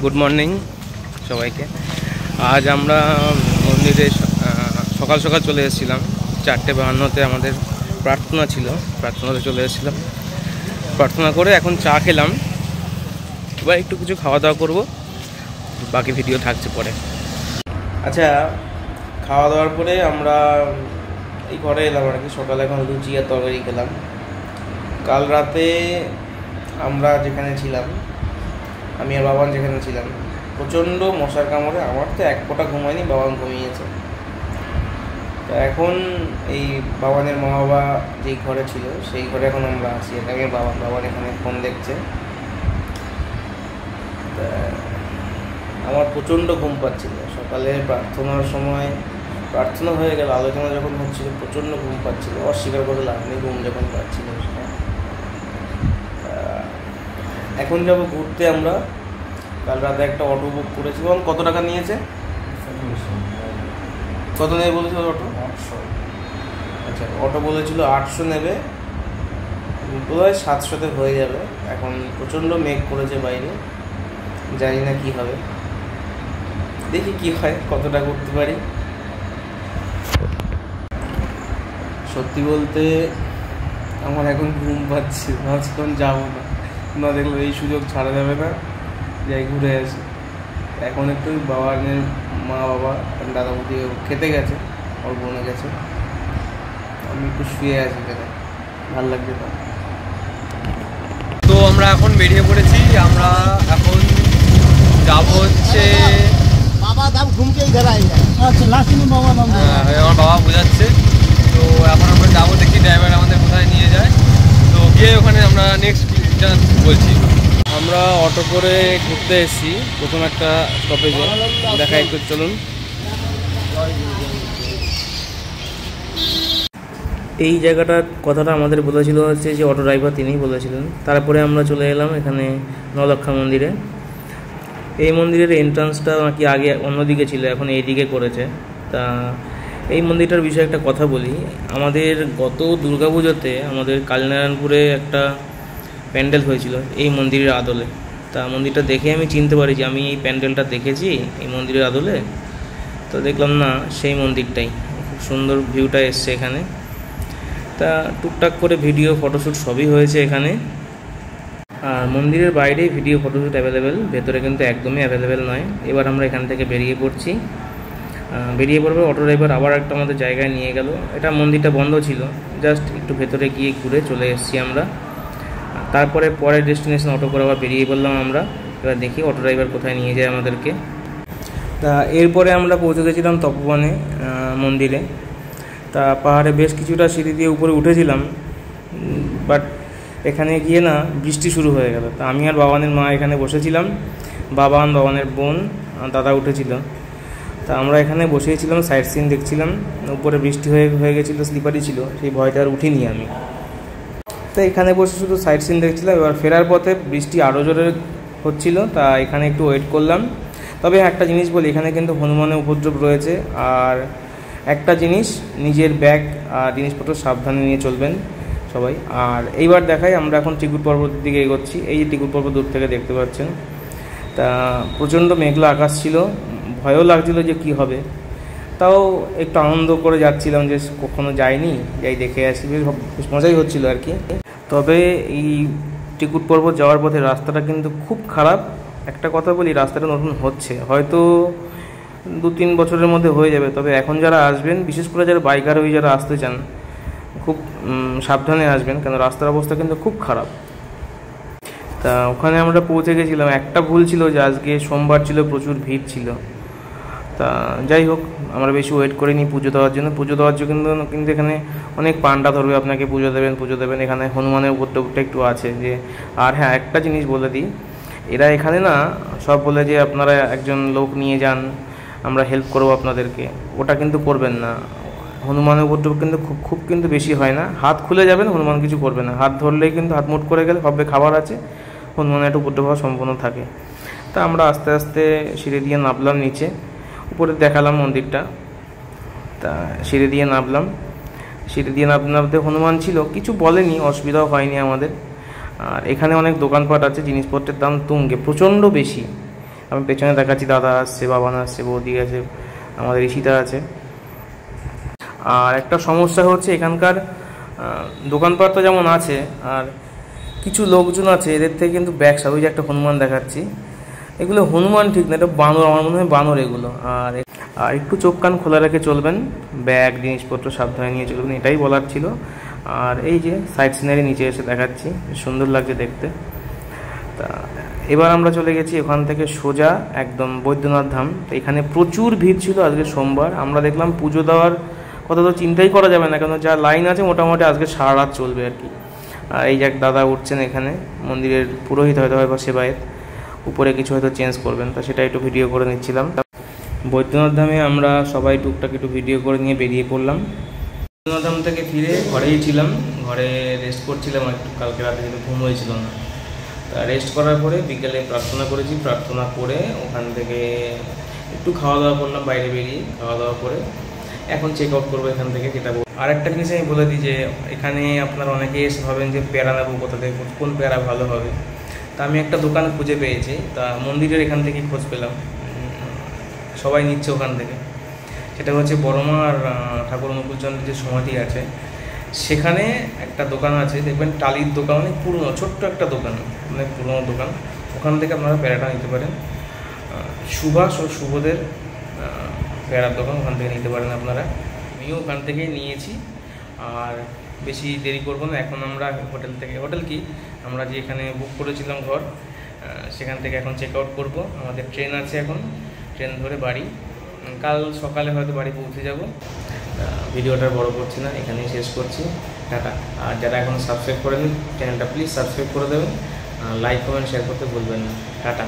Good morning সবাইকে। আজ আমরা মন্দিরে সকাল সকাল চলে এসেছিলাম। 4:52-তে আমাদের প্রার্থনা ছিল, প্রার্থনাতে চলে এসেছিলাম। প্রার্থনা করে এখন চা খেলাম, এবার একটু কিছু খাওয়া দাওয়া করবো, বাকি ভিডিও থাকছে পরে। আচ্ছা, খাওয়া দাওয়ার পরে আমরা এই ঘরে এলাম আর কি। সকালে এখন লুচি আর তরকারি খেলাম। কাল রাতে আমরা যেখানে ছিলাম, আমি আর বাবান যেখানে ছিলাম, প্রচণ্ড মশার কামড়ে আমার তো এক ফোঁটা ঘুমায়নি, বাবান ঘুমিয়েছে। তো এখন এই বাবানের মা বাবা যেই ঘরে ছিল সেই ঘরে এখন আমরা আছি। এখানে বাবান এখানে ফোন দেখছে। আমার প্রচণ্ড ঘুম পাচ্ছিল। সকালে প্রার্থনার সময় প্রার্থনা হয়ে গেল, আলোচনা যখন হচ্ছিল প্রচণ্ড ঘুম পাচ্ছিল। অস্বীকার করে লাভ নেই, ঘুম যখন পাচ্ছিল। এখন যাব ঘুরতে আমরা। কাল রাতে একটা অটো বুক করেছি। এবং কত টাকা নিয়েছে? কত নেবে বলেছিল অটো? 800। আচ্ছা, অটো বলেছিল 800 নেবে, বোধহয় 700-তে হয়ে যাবে। এখন প্রচণ্ড মেঘ করেছে বাইরে, জানি না কি হবে, দেখি কি হয়, কতটা করতে পারি। সত্যি বলতে আমার এখন ঘুম পাচ্ছে, এখন যাবো না দেখলে এই সুযোগ ছাড়া যাবে না, যাই ঘুরে আসি। এখন একটু বাবানের মা বাবা দাদা বৌদি খেতে গেছে, ওর বোনে গেছে, আমি একটু শুয়ে আছি, খেতে ভালো লাগছে না। তো আমরা এখন বেরিয়ে পড়েছি। আমরা এখন যাব হচ্ছে আমার বাবা বোঝাচ্ছে। তো এখন আমরা যাবো, দেখি ড্রাইভার আমাদের কোথায় নিয়ে যায়। তো গিয়ে ওখানে আমরা নেক্সট বলছি। আমরা অটো করে ঘুরতে এসেছি প্রথম একটা স্টপেজে, দেখা একটু চলুন। এই জায়গাটার কথাটা আমাদের বলেছিল হচ্ছে যে অটো ড্রাইভার তিনিই বলেছিলেন। তারপরে আমরা চলে এলাম এখানে নলক্ষা মন্দিরে। এই মন্দিরের এন্ট্রান্সটা নাকি আগে অন্যদিকে ছিল, এখন এই দিকে করেছে। তা এই মন্দিরটার বিষয়ে একটা কথা বলি। আমাদের গত দুর্গাপুজোতে আমাদের কালীনারায়ণপুরে একটা প্যান্ডেল হয়েছিল এই মন্দিরের আদলে। তা মন্দিরটা দেখে আমি চিনতে পারি যে আমি এই প্যান্ডেলটা দেখেছি এই মন্দিরের আদলে। তো দেখলাম না, সেই মন্দিরটাই। খুব সুন্দর ভিউটা এসছে এখানে। তা টুকটাক করে ভিডিও ফটোশ্যুট সবই হয়েছে এখানে। আর মন্দিরের বাইরে ভিডিও ফটোশ্যুট অ্যাভেলেবেল, ভেতরে কিন্তু একদমই অ্যাভেলেবেল নয়। এবার আমরা এখান থেকে বেরিয়ে পড়ছি। বেরিয়ে পড়বে অটো ড্রাইভার আবার একটা আমাদের জায়গায় নিয়ে গেল। এটা মন্দিরটা বন্ধ ছিল, জাস্ট একটু ভেতরে গিয়ে ঘুরে চলে এসেছি আমরা। তারপরে পরের ডেস্টিনেশন অটো করে আবার বেরিয়ে পড়লাম আমরা। এবার দেখি অটো ড্রাইভার কোথায় নিয়ে যায় আমাদেরকে। তা এরপরে আমরা পৌঁছে গেছিলাম তপোবনে মন্দিরে। তা পাহাড়ে বেশ কিছুটা সিঁড়ি দিয়ে উপরে উঠেছিলাম, বাট এখানে গিয়ে না বৃষ্টি শুরু হয়ে গেল। তা আমি আর বাবানের মা এখানে বসেছিলাম, বাবানের বোন দাদা উঠেছিল। তা আমরা এখানে বসেছিলাম, সাইট সিন দেখছিলাম। উপরে বৃষ্টি হয়ে গেছিলো, স্লিপারি ছিল, সেই ভয়টা আর উঠিনি আমি। তো এখানে বসে শুধু সাইট সিন দেখছিলাম। এবার ফেরার পথে বৃষ্টি আরও জোরে হচ্ছিল, তা এখানে একটু ওয়েট করলাম। তবে একটা জিনিস বলি, এখানে কিন্তু হনুমানের উপদ্রব রয়েছে। আর একটা জিনিস, নিজের ব্যাগ আর জিনিসপত্র সাবধানে নিয়ে চলবেন সবাই। আর এইবার দেখাই, আমরা এখন টিকুট পর্বতের দিকে এগোচ্ছি। এই যে টিকুট পর্বত দূর থেকে দেখতে পাচ্ছেন। তা প্রচণ্ড মেঘলা আকাশ ছিল, ভয়ও লাগছিল যে কি হবে। তাও একটু আনন্দ করে যাচ্ছিলাম যে কখনো যাইনি, যাই দেখে আসি, বেশ মজাই হচ্ছিল আর কি। তবে এই টিকুট পর্বত যাওয়ার পথে রাস্তাটা কিন্তু খুব খারাপ। একটা কথা বলি, রাস্তাটা নতুন হচ্ছে, হয়তো 2-3 বছরের মধ্যে হয়ে যাবে। তবে এখন যারা আসবেন, বিশেষ করে যারা বাইকার হয়ে যারা আসতে চান, খুব সাবধানে আসবেন, কেন রাস্তার অবস্থা কিন্তু খুব খারাপ। তা ওখানে আমরা পৌঁছে গেছিলাম। একটা ভুল ছিল যে আজকে সোমবার ছিল, প্রচুর ভিড় ছিল। তা যাই হোক, আমরা বেশি ওয়েট করিনি পুজো দেওয়ার জন্য। পুজো দেওয়ার জন্য কিন্তু এখানে অনেক পান্ডা ধরবে, আপনাকে পুজো দেবেন। এখানে হনুমানের উপদ্রবটা একটু আছে যে। আর হ্যাঁ, একটা জিনিস বলে দিই, এরা এখানে না সব বলে যে আপনারা একজন লোক নিয়ে যান, আমরা হেল্প করবো আপনাদেরকে, ওটা কিন্তু করবেন না। হনুমানের উপদ্রব কিন্তু খুব কিন্তু বেশি হয় না। হাত খুলে যাবেন, হনুমান কিছু করবে না। হাত ধরলেই কিন্তু, হাত মুট করে গেলে ভাববে খাবার আছে, হনুমানের একটা উপদ্রব হওয়ার সম্ভাবনা থাকে। তা আমরা আস্তে আস্তে সিঁড়ি দিয়ে নামলাম নিচে। উপরে দেখালাম মন্দিরটা। তা সিঁড়ি দিয়ে নামলাম। সিঁড়ি দিয়ে নামতে হনুমান ছিল, কিছু বলেনি, অসুবিধাও হয়নি আমাদের। আর এখানে অনেক দোকানপাট আছে, জিনিসপত্রের দাম তুঙ্গে, প্রচণ্ড বেশি। আমি পেছনে দেখাচ্ছি, দাদা আসছে, বাবান আসছে, বৌদি আছে, আমাদের ঈশিতা আছে। আর একটা সমস্যা হচ্ছে এখানকার দোকানপাট তো যেমন আছে, আর কিছু লোকজন আছে এদের থেকে কিন্তু ব্যবসা। ওই যে একটা হনুমান দেখাচ্ছি, এগুলো হনুমান ঠিক না, এটা বানর, আমার মনে হয় বানর এগুলো। আর একটু চোখ কান খোলা রেখে চলবেন, ব্যাগ জিনিসপত্র সাবধানে নিয়ে চলবেন, এটাই বলার ছিল। আর এই যে সাইড সিনারি নিচে এসে দেখাচ্ছি, সুন্দর লাগছে দেখতে। তা এবার আমরা চলে গেছি ওখান থেকে সোজা একদম বৈদ্যনাথ ধাম। তো এখানে প্রচুর ভিড় ছিল আজকে সোমবার। আমরা দেখলাম পুজো দেওয়ার কথা তো চিন্তাই করা যাবে না, কেন যা লাইন আছে মোটামুটি আজকে সারা রাত চলবে আর কি। আর এই যে এক দাদা উঠছেন এখানে, মন্দিরের পুরোহিত হয়তো বা সেবায়েত, উপরে কিছু হয়তো চেঞ্জ করবেন, তা সেটা একটু ভিডিও করে নিচ্ছিলাম। বৈদ্যনাথ ধামে আমরা সবাই টুকটাক একটু ভিডিও করে নিয়ে বেরিয়ে পড়লাম। বৈদ্যনাথ ধাম থেকে ফিরে ঘরেই ছিলাম, ঘরে রেস্ট করছিলাম একটু, কালকে রাতে কিন্তু ঘুম হয়েছিল না। তা রেস্ট করার পরে বিকেলে প্রার্থনা করেছি, প্রার্থনা করে ওখান থেকে একটু খাওয়া দাওয়া করলাম, বাইরে বেরিয়ে খাওয়া দাওয়া করে এখন চেক আউট করবো এখান থেকে। যেটা আর একটা জিনিস আমি বলে দিই যে এখানে আপনারা অনেকেই এসে ভাবেন যে পেয়ারা নেবো কোথা থেকে, কোন পেয়ারা ভালো হবে। তা আমি একটা দোকান খুঁজে পেয়েছি, তা মন্দিরের এখান থেকে খোঁজ পেলাম, সবাই নিচ্ছে ওখান থেকে। সেটা হচ্ছে বড়মা আর ঠাকুর অনুকূলচন্দ্রের যে সমাধি আছে সেখানে একটা দোকান আছে, দেখবেন টালির দোকান, অনেক পুরনো, ছোট্ট একটা দোকান, অনেক পুরনো দোকান। ওখান থেকে আপনারা পেয়ারাটা নিতে পারেন। সুভাষ ও শুভদের পেয়ারার দোকান, ওখান থেকে নিতে পারেন আপনারা। আমিও ওখান থেকেই নিয়েছি। আর বেশি দেরি করবো না, এখন আমরা হোটেল কি আমরা যে এখানে বুক করেছিলাম ঘর, সেখান থেকে এখন চেক আউট করবো। আমাদের ট্রেন আছে, এখন ট্রেন ধরে বাড়ি, কাল সকালে হয়তো বাড়ি পৌঁছে যাব। ভিডিওটা বড় করছি না, এখানেই শেষ করছি। টাটা। আর যারা এখন সাবস্ক্রাইব করেনি চ্যানেলটা প্লিজ সাবস্ক্রাইব করে দেবেন, লাইক কমেন্ট শেয়ার করতে ভুলবেন না। টাটা।